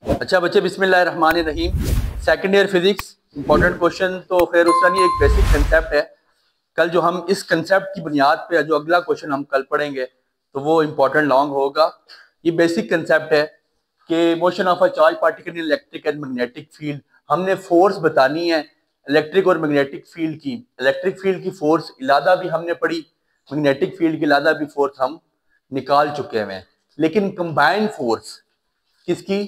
अच्छा बच्चे, बिस्मिल्लाहिर्रहमानिर्रहीम। Second year physics important question तो खैर उसका नहीं, एक बेसिक कंसेप्ट है। कल जो हम इस कंसेप्ट की बुनियाद पे जो अगला क्वेश्चन हम कल पढ़ेंगे तो वो इंपॉर्टेंट लॉन्ग होगा। ये बेसिक कंसेप्ट है कि motion of a charge particle in electric and magnetic field. हमने फोर्स बतानी है इलेक्ट्रिक और मैग्नेटिक फील्ड की। इलेक्ट्रिक फील्ड की फोर्स इलादा भी हमने पढ़ी, मैग्नेटिक फील्ड की इलादा भी फोर्स हम निकाल चुके हैं। लेकिन कंबाइंड फोर्स किसकी,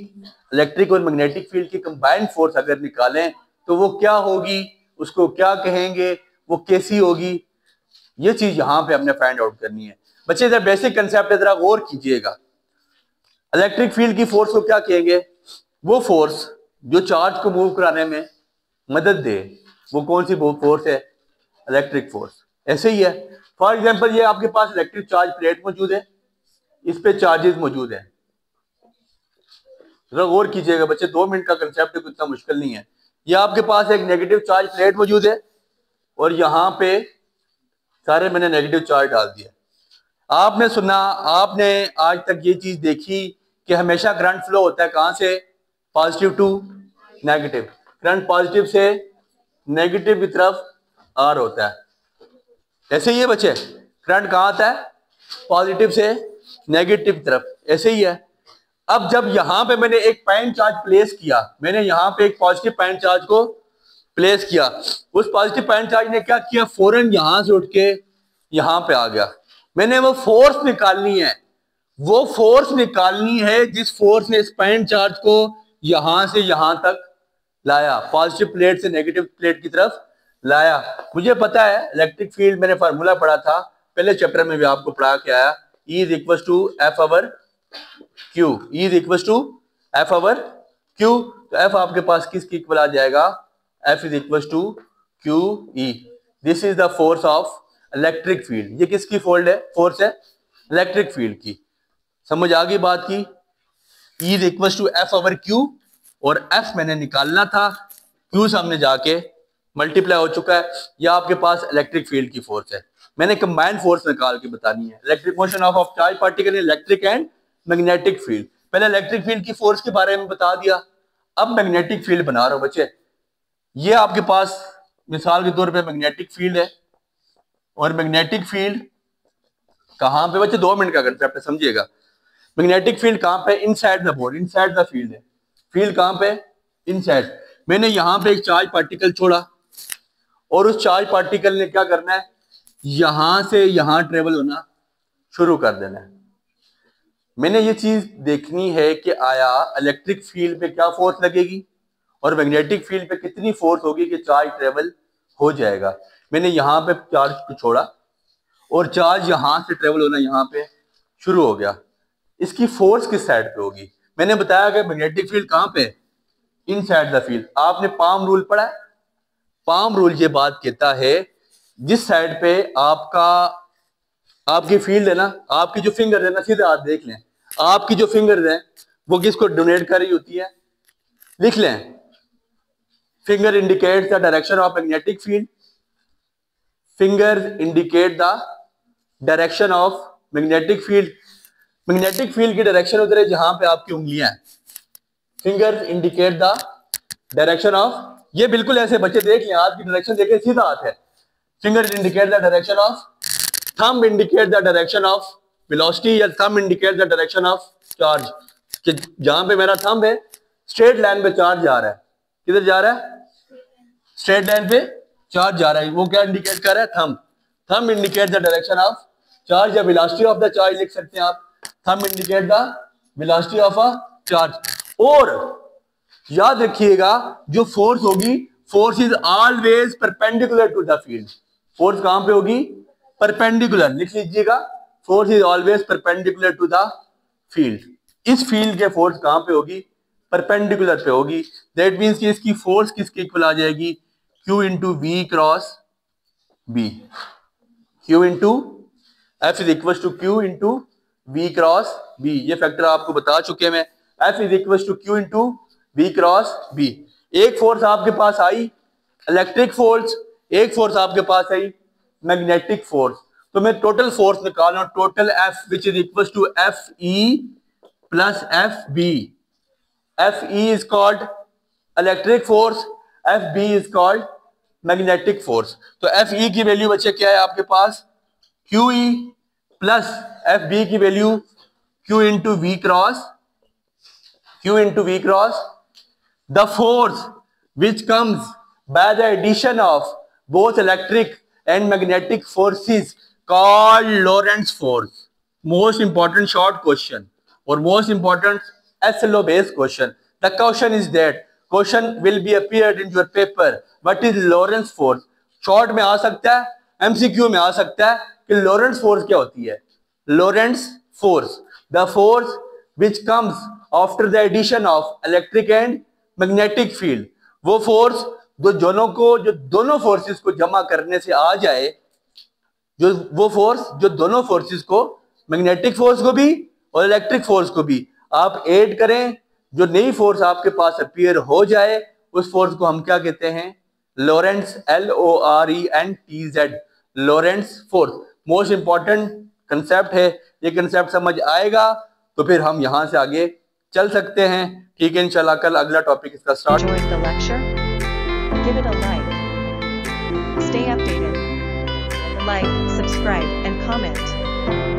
इलेक्ट्रिक और मैग्नेटिक फील्ड की कंबाइंड फोर्स अगर निकालें तो वो क्या होगी, उसको क्या कहेंगे, वो कैसी होगी, ये चीज यहां पे हमने फाइंड आउट करनी है। बच्चे इधर बेसिक कंसेप्ट है, जरा गौर कीजिएगा। इलेक्ट्रिक फील्ड की फोर्स को क्या कहेंगे, वो फोर्स जो चार्ज को मूव कराने में मदद दे। वो कौन सी फोर्स है, इलेक्ट्रिक फोर्स। ऐसे ही है, फॉर एग्जाम्पल ये आपके पास इलेक्ट्रिक चार्ज प्लेट मौजूद है, इस पे चार्जेस मौजूद है। जरा गौर कीजिएगा बच्चे, 2 मिनट का कंसेप्ट है, इतना मुश्किल नहीं है। ये आपके पास एक नेगेटिव चार्ज प्लेट मौजूद है और यहाँ पे सारे मैंने नेगेटिव चार्ज डाल दिया। आपने सुना, आपने आज तक ये चीज देखी कि हमेशा करंट फ्लो होता है कहां से, positive to negative. Current positive से नेगेटिव की तरफ आर होता है। ऐसे ही है बच्चे, करंट कहां आता है, पॉजिटिव से नेगेटिव की तरफ। ऐसे ही है। अब जब यहां पे मैंने एक पॉइंट चार्ज प्लेस किया, मैंने यहां पे एक पॉजिटिव पॉइंट चार्ज को प्लेस किया, उस पॉजिटिव पॉइंट चार्ज ने क्या किया, फौरन यहां से उठ के यहां पे आ गया। मैंने वो फोर्स निकालनी है, वो फोर्स निकालनी है जिस फोर्स ने इस पॉइंट चार्ज को यहां से यहां तक लाया, पॉजिटिव प्लेट से नेगेटिव प्लेट की तरफ लाया। मुझे पता है इलेक्ट्रिक फील्ड, मैंने फार्मूला पढ़ा था पहले चैप्टर में भी, आपको पढ़ा के आया, E is equal to F over Q. E is equal to F over Q. तो एफ आपके पास किसकी इक्वल आ जाएगा, F is equal to Q E. This is the force of electric field. ये किसकी फोर्स है, इलेक्ट्रिक फील्ड की। समझ आ गई बात की। E is equal to F over Q, और एफ मैंने निकालना था, क्यू सामने जाके मल्टीप्लाई हो चुका है। यह आपके पास इलेक्ट्रिक फील्ड की फोर्स है। मैंने कंबाइंड फोर्स निकाल के बतानी है, electric motion of charge particle in electric and magnetic field. पहले इलेक्ट्रिक फील्ड की फोर्स के बारे में बता दिया, अब मैग्नेटिक फील्ड बना रहा हूं बच्चे। ये आपके पास मिसाल के तौर पे मैग्नेटिक फील्ड है, और मैग्नेटिक फील्ड कहां पे बच्चे, 2 मिनट का कंसेप्ट है, समझिएगा। मैग्नेटिक फील्ड कहां पे, inside the board, inside the field है। फील्ड कहां पे, इनसाइड। मैंने यहां पे एक चार्ज पार्टिकल छोड़ा, और उस चार्ज पार्टिकल ने क्या करना है, यहां से यहां ट्रेवल होना शुरू कर देना है। मैंने ये चीज देखनी है कि आया इलेक्ट्रिक फील्ड पे क्या फोर्स लगेगी और मैग्नेटिक फील्ड पे कितनी फोर्स होगी कि चार्ज ट्रेवल हो जाएगा। मैंने यहां पे चार्ज को छोड़ा और चार्ज यहां से ट्रेवल होना यहां पे शुरू हो गया। इसकी फोर्स किस साइड पे होगी, मैंने बताया कि मैग्नेटिक फील्ड कहां पे, इनसाइड द फील्ड। आपने पाम रूल पढ़ा है, पाम रूल ये बात कहता है जिस साइड पे आपकी फील्ड है ना, आपकी जो फिंगर है ना, सीधे हाथ देख लें, आपकी जो फिंगर है वो किसको डोनेट कर रही होती है, लिख लें, finger indicate the direction of magnetic field, finger indicate the direction of magnetic field. Magnetic field की डायरेक्शन उधर है जहां पे आपकी उंगलियां हैं। Finger indicate the direction of, ये बिल्कुल ऐसे बच्चे देख लें, हाथ की डायरेक्शन देखें, सीधा हाथ है। Finger indicate the direction of, thumb indicate the direction of velocity, या thumb indicate the direction of charge. कि जहां पे मेरा थंब है, स्ट्रेट लाइन पे चार्ज जा रहा है, किधर जा रहा है, स्ट्रेट लाइन पे चार्ज जा रहा है। वो क्या इंडिकेट कर रहा है, thumb. Thumb indicate the direction of charge, या वेलोसिटी ऑफ द चार्ज लिख सकते हैं आप। Thumb indicate the velocity of a charge. और याद रखिएगा जो फोर्स होगी, force is always perpendicular to the field. Force कहां पे होगी, परपेंडिकुलर, लिख लीजिएगा, force is always perpendicular to the field. इस फील्ड के फोर्स कहां पे होगी, परपेंडिकुलर पे होगी। दैट मीन्स कि इसकी फोर्स किसके इक्वल आ जाएगी, Q into V cross B. Q into F is equal to Q into V cross B. ये फैक्टर आपको बता चुके मैं, F is equal to Q into V cross B. एक फोर्स आपके पास आई इलेक्ट्रिक फोर्स, एक फोर्स आपके पास आई मैग्नेटिक फोर्स। तो मैं टोटल फोर्स निकाल रहा हूं, total F which is equal to F E plus F B. FE is called electric force, FB is called magnetic force। तो FE की वैल्यू बच्चे क्या है आपके पास, QE प्लस FB की value Q into V cross, Q into V cross. The force which comes by the addition of both electric and magnetic forces called Lorentz force। Most important short question or most important SLO based question। The question is that question will be appeared in your paper, what is Lorentz force। Short में आ सकता है, MCQ में आ सकता है कि Lorentz force क्या होती है। Lorentz force, the force which comes after the addition of electric and magnetic field। वो फोर्स जो दोनों फोर्सेस को जमा करने से आ जाए, जो वो फोर्स जो दोनों फोर्सेस को, मैग्नेटिक फोर्स को भी और इलेक्ट्रिक फोर्स को भी आप ऐड करें, जो नई फोर्स आपके पास अपीयर हो जाए, उस फोर्स को हम क्या कहते हैं, Lorentz, LORENTZ, Lorentz force. Most important concept है, ये कंसेप्ट समझ आएगा तो फिर हम यहां से आगे चल सकते हैं। ठीक है, इंशाल्लाह कल अगला टॉपिक इसका start. Enjoyed the lecture? Give it a like. Stay updated. Like, subscribe, and comment.